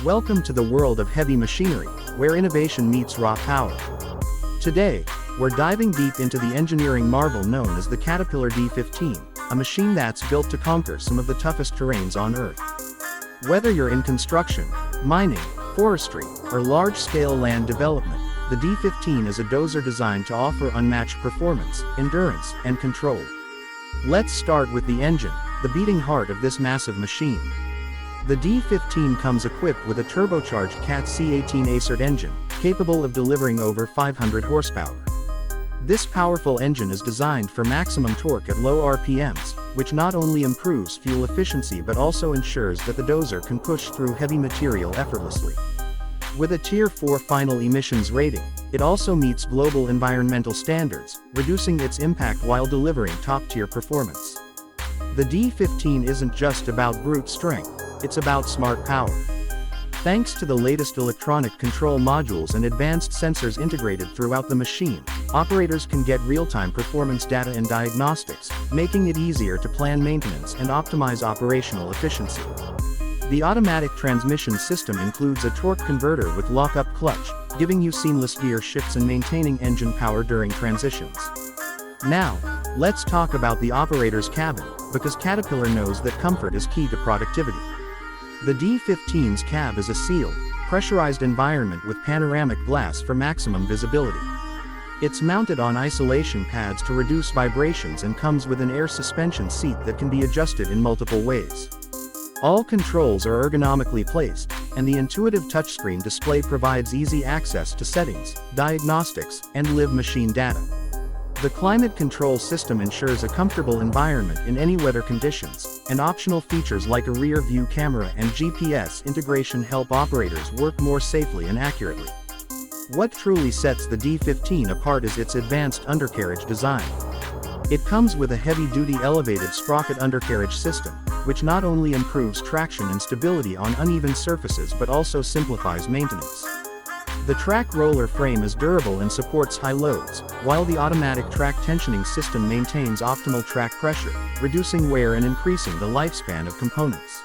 Welcome to the world of heavy machinery, where innovation meets raw power. Today, we're diving deep into the engineering marvel known as the Caterpillar D15, a machine that's built to conquer some of the toughest terrains on Earth. Whether you're in construction, mining, forestry, or large-scale land development, the D15 is a dozer designed to offer unmatched performance, endurance, and control. Let's start with the engine, the beating heart of this massive machine. The D15 comes equipped with a turbocharged CAT C18 Acert engine, capable of delivering over 500 horsepower. This powerful engine is designed for maximum torque at low RPMs, which not only improves fuel efficiency but also ensures that the dozer can push through heavy material effortlessly. With a Tier 4 final emissions rating, it also meets global environmental standards, reducing its impact while delivering top-tier performance. The D15 isn't just about brute strength, it's about smart power. Thanks to the latest electronic control modules and advanced sensors integrated throughout the machine, operators can get real-time performance data and diagnostics, making it easier to plan maintenance and optimize operational efficiency. The automatic transmission system includes a torque converter with lock-up clutch, giving you seamless gear shifts and maintaining engine power during transitions. Now, let's talk about the operator's cabin, because Caterpillar knows that comfort is key to productivity. The D15's cab is a sealed, pressurized environment with panoramic glass for maximum visibility. It's mounted on isolation pads to reduce vibrations and comes with an air suspension seat that can be adjusted in multiple ways. All controls are ergonomically placed, and the intuitive touchscreen display provides easy access to settings, diagnostics, and live machine data. The climate control system ensures a comfortable environment in any weather conditions, and optional features like a rear-view camera and GPS integration help operators work more safely and accurately. What truly sets the D15 apart is its advanced undercarriage design. It comes with a heavy-duty elevated sprocket undercarriage system, which not only improves traction and stability on uneven surfaces but also simplifies maintenance. The track roller frame is durable and supports high loads, while the automatic track tensioning system maintains optimal track pressure, reducing wear and increasing the lifespan of components.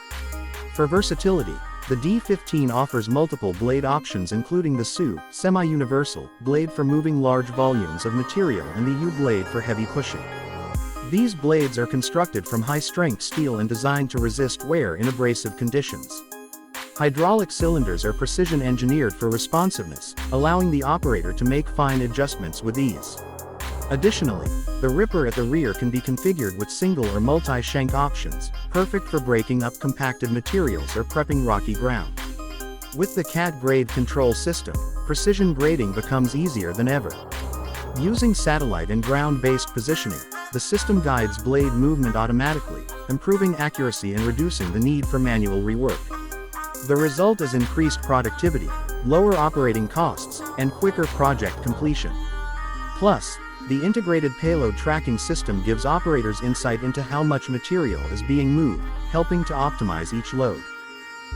For versatility, the D15 offers multiple blade options including the SU, semi-universal, blade for moving large volumes of material and the U blade for heavy pushing. These blades are constructed from high-strength steel and designed to resist wear in abrasive conditions. Hydraulic cylinders are precision-engineered for responsiveness, allowing the operator to make fine adjustments with ease. Additionally, the ripper at the rear can be configured with single or multi-shank options, perfect for breaking up compacted materials or prepping rocky ground. With the CAT grade control system, precision grading becomes easier than ever. Using satellite and ground-based positioning, the system guides blade movement automatically, improving accuracy and reducing the need for manual rework. The result is increased productivity, lower operating costs, and quicker project completion. Plus, the integrated payload tracking system gives operators insight into how much material is being moved, helping to optimize each load.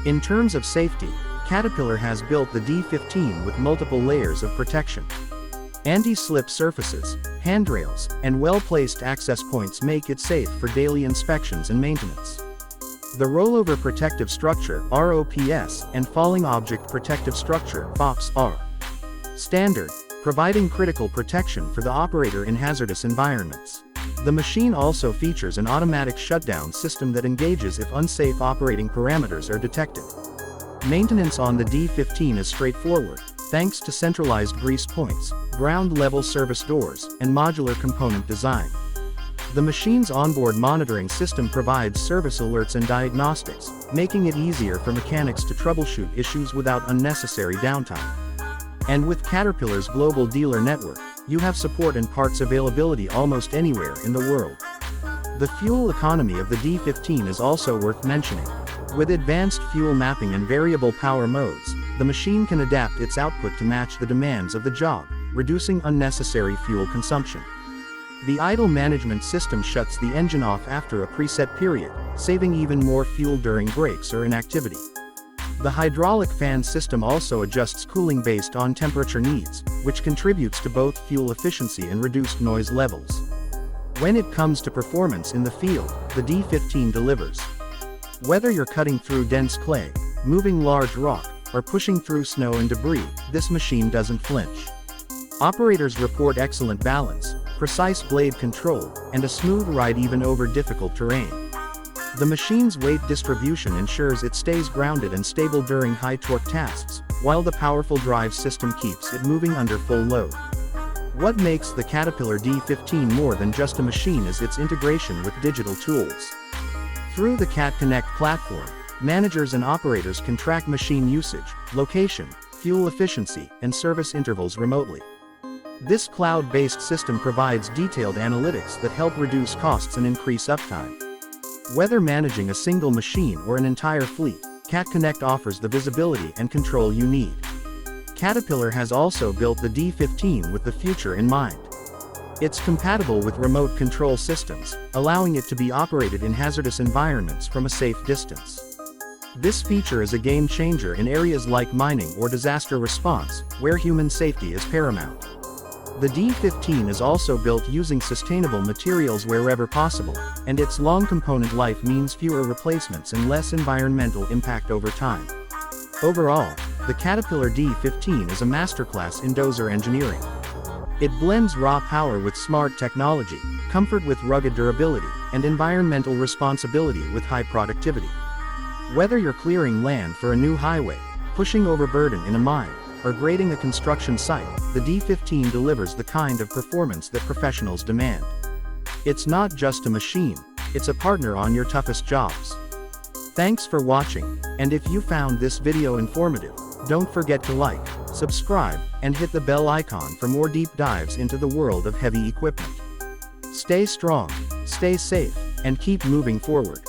In terms of safety, Caterpillar has built the D15 with multiple layers of protection. Anti-slip surfaces, handrails, and well-placed access points make it safe for daily inspections and maintenance. The rollover protective structure (ROPS) and falling object protective structure (FOPS) are standard, providing critical protection for the operator in hazardous environments. The machine also features an automatic shutdown system that engages if unsafe operating parameters are detected. Maintenance on the D15 is straightforward, thanks to centralized grease points, ground-level service doors, and modular component design. The machine's onboard monitoring system provides service alerts and diagnostics, making it easier for mechanics to troubleshoot issues without unnecessary downtime. And with Caterpillar's global dealer network, you have support and parts availability almost anywhere in the world. The fuel economy of the D15 is also worth mentioning. With advanced fuel mapping and variable power modes, the machine can adapt its output to match the demands of the job, reducing unnecessary fuel consumption. The idle management system shuts the engine off after a preset period, saving even more fuel during breaks or inactivity. The hydraulic fan system also adjusts cooling based on temperature needs, which contributes to both fuel efficiency and reduced noise levels. When it comes to performance in the field, the D15 delivers. Whether you're cutting through dense clay, moving large rock, or pushing through snow and debris, this machine doesn't flinch. Operators report excellent balance, precise blade control, and a smooth ride even over difficult terrain. The machine's weight distribution ensures it stays grounded and stable during high-torque tasks, while the powerful drive system keeps it moving under full load. What makes the Caterpillar D15 more than just a machine is its integration with digital tools. Through the Cat Connect platform, managers and operators can track machine usage, location, fuel efficiency, and service intervals remotely. This cloud-based system provides detailed analytics that help reduce costs and increase uptime. Whether managing a single machine or an entire fleet, Cat Connect offers the visibility and control you need. Caterpillar has also built the D15 with the future in mind. It's compatible with remote control systems, allowing it to be operated in hazardous environments from a safe distance. This feature is a game changer in areas like mining or disaster response, where human safety is paramount. The D15 is also built using sustainable materials wherever possible, and its long component life means fewer replacements and less environmental impact over time. Overall, the Caterpillar D15 is a masterclass in dozer engineering. It blends raw power with smart technology, comfort with rugged durability, and environmental responsibility with high productivity. Whether you're clearing land for a new highway, pushing overburden in a mine, or grading a construction site, the D15 delivers the kind of performance that professionals demand. It's not just a machine, it's a partner on your toughest jobs. Thanks for watching, and if you found this video informative, don't forget to like, subscribe, and hit the bell icon for more deep dives into the world of heavy equipment. Stay strong, stay safe, and keep moving forward.